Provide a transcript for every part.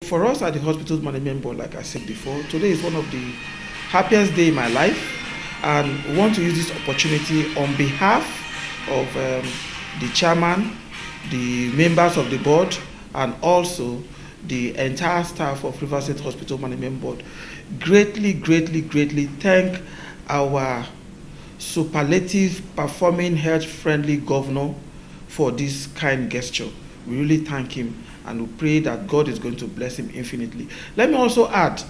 For us at the Hospitals Management Board, like I said before, today is one of the happiest days in my life, and we want to use this opportunity on behalf of the chairman, the members of the board, and also the entire staff of Rivers State Hospital Management Board. Greatly thank our superlative performing health-friendly governor for this kind gesture. We really thank him, and we pray that God is going to bless him infinitely. Let me also add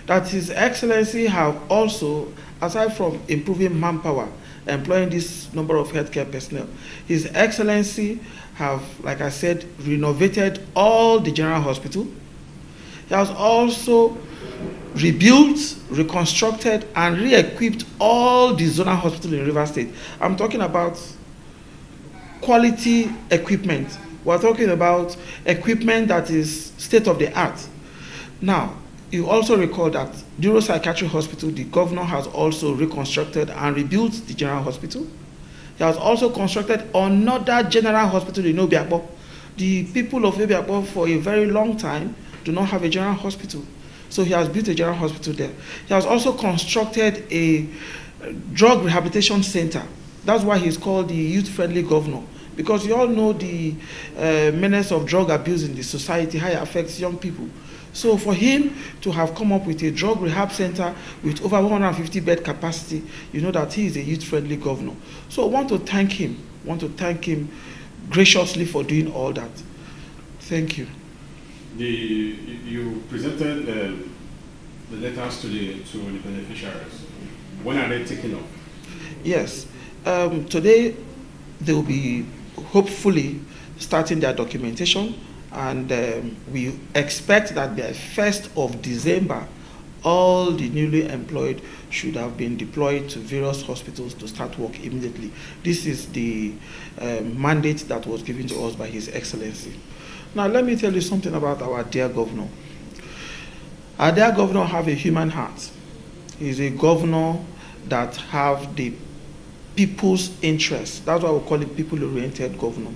that His Excellency have also, aside from improving manpower, employing this number of healthcare personnel, His Excellency have, like I said, renovated all the general hospital. He has also rebuilt, reconstructed, and re-equipped all the zonal hospitals in Rivers State. I'm talking about quality equipment. We're talking about equipment that is state of the art. Now, you also recall that Neuropsychiatric Hospital, the governor has also reconstructed and rebuilt the general hospital. He has also constructed another general hospital in Obiakpo. The people of Obiakpo for a very long time do not have a general hospital. So he has built a general hospital there. He has also constructed a drug rehabilitation center. That's why he's called the youth-friendly governor, because you all know the menace of drug abuse in the society, how it affects young people. So for him to have come up with a drug rehab center with over 150 bed capacity, you know that he is a youth-friendly governor. So I want to thank him graciously for doing all that. Thank you. You presented the letters to the beneficiaries. When are they taking up? Yes. Today they will be hopefully starting their documentation, and we expect that by 1st of December, all the newly employed should have been deployed to various hospitals to start work immediately. This is the mandate that was given to us by His Excellency. Now, let me tell you something about our dear governor. Our dear governor have a human heart. He's a governor that have the people's interests. That's why we call it people-oriented governor.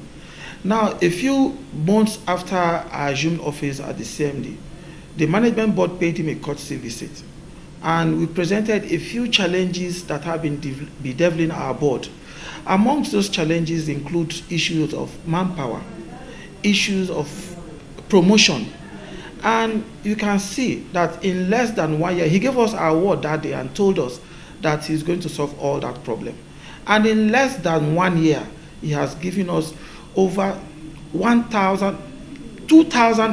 Now, a few months after I assumed office at the CMD, the management board paid him a courtesy visit, and we presented a few challenges that have been bedeviling our board. Amongst those challenges include issues of manpower, issues of promotion, and you can see that in less than 1 year, he gave us our award that day and told us that he's going to solve all that problem. And in less than 1 year, he has given us over 2,000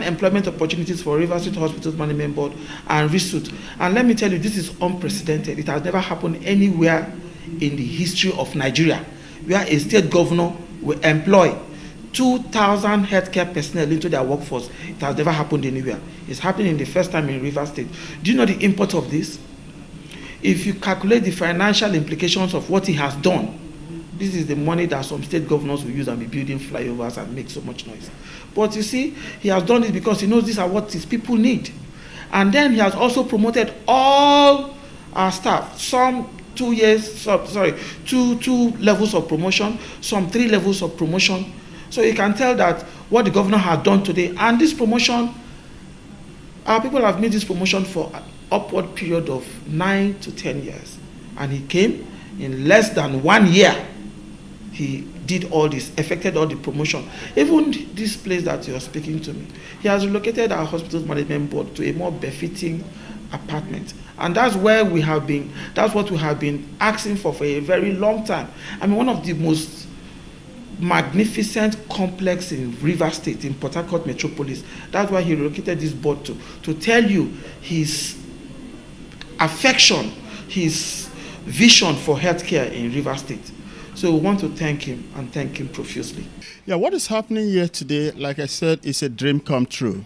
employment opportunities for Rivers State Hospitals Management Board and RISUT. And let me tell you, this is unprecedented. It has never happened anywhere in the history of Nigeria, where a state governor will employ 2,000 healthcare personnel into their workforce. It has never happened anywhere. It's happening in the first time in Rivers State. Do you know the import of this? If you calculate the financial implications of what he has done, this is the money that some state governors will use and be building flyovers and make so much noise. But you see, he has done it because he knows these are what his people need. And then he has also promoted all our staff, some 2 levels of promotion, some 3 levels of promotion. So you can tell that what the governor has done today, and this promotion, our people have made this promotion for an upward period of 9 to 10 years. And he came in less than 1 year. He did all this, effected all the promotion. Even this place that you're speaking to me, he has relocated our hospitals management board to a more befitting apartment. And that's where we have been, that's what we have been asking for a very long time. I mean, one of the most magnificent complex in Rivers State, in Port Harcourt Metropolis. That's why he relocated this board to tell you his affection, his vision for healthcare in Rivers State. So we want to thank him and thank him profusely. Yeah, what is happening here today, like I said, is a dream come true.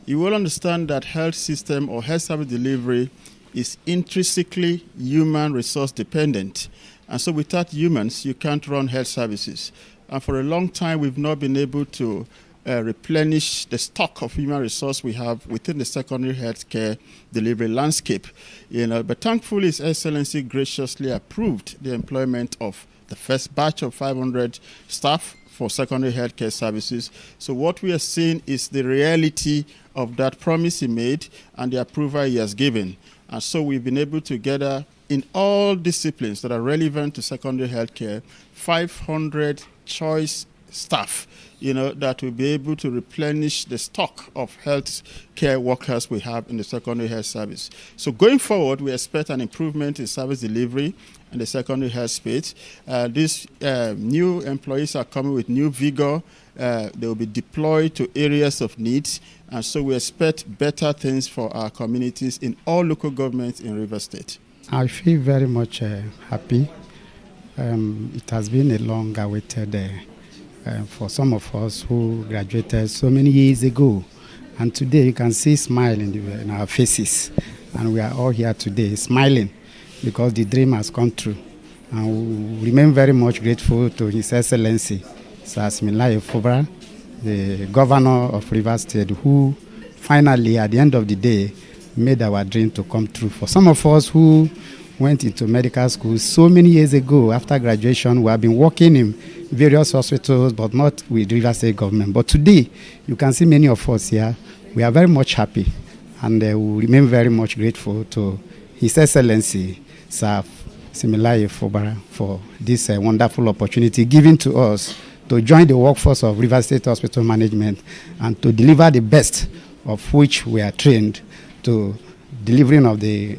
You will understand that health system or health service delivery is intrinsically human resource dependent. And so without humans, you can't run health services. And for a long time, we've not been able to replenish the stock of human resource we have within the secondary healthcare delivery landscape. But thankfully, His Excellency graciously approved the employment of the first batch of 500 staff for secondary healthcare services. So what we are seeing is the reality of that promise he made and the approval he has given. And so we've been able to gather in all disciplines that are relevant to secondary healthcare, 500 choice staff, that will be able to replenish the stock of health care workers we have in the secondary health service. So going forward, we expect an improvement in service delivery in the secondary health space. These new employees are coming with new vigor. They will be deployed to areas of needs, and so we expect better things for our communities in all local governments in Rivers State. I feel very much happy. It has been a long-awaited for some of us who graduated so many years ago. And today you can see smile in our faces. And we are all here today smiling because the dream has come true. And we remain very much grateful to His Excellency, Sir Fubara, the Governor of Rivers State, who finally, at the end of the day, made our dream to come true. For some of us who went into medical school so many years ago after graduation, we have been working in various hospitals, but not with Rivers State government. But today, you can see many of us here. We are very much happy, and we remain very much grateful to His Excellency, Sir Fubara, for this wonderful opportunity given to us to join the workforce of Rivers State Hospital Management and to deliver the best of which we are trained to delivering of the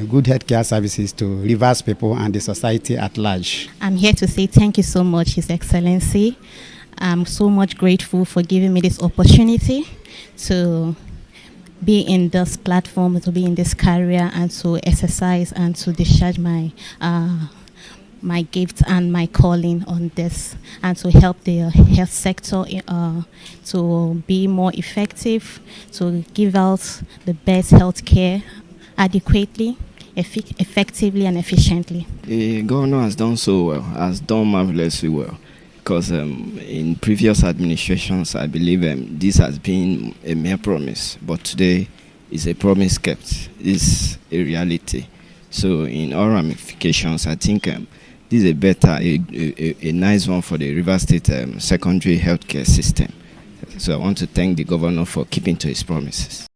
good healthcare services to Rivers people and the society at large. I'm here to say thank you so much, His Excellency. I'm so much grateful for giving me this opportunity to be in this platform, to be in this career, and to exercise and to discharge my my gifts and my calling on this, and to help the health sector to be more effective, to give out the best health care adequately, effectively and efficiently. The governor has done so well, has done marvelously well, because in previous administrations, I believe this has been a mere promise, but today is a promise kept, is a reality. So in all ramifications, I think this is a nice one for the Rivers State secondary healthcare system. So I want to thank the governor for keeping to his promises.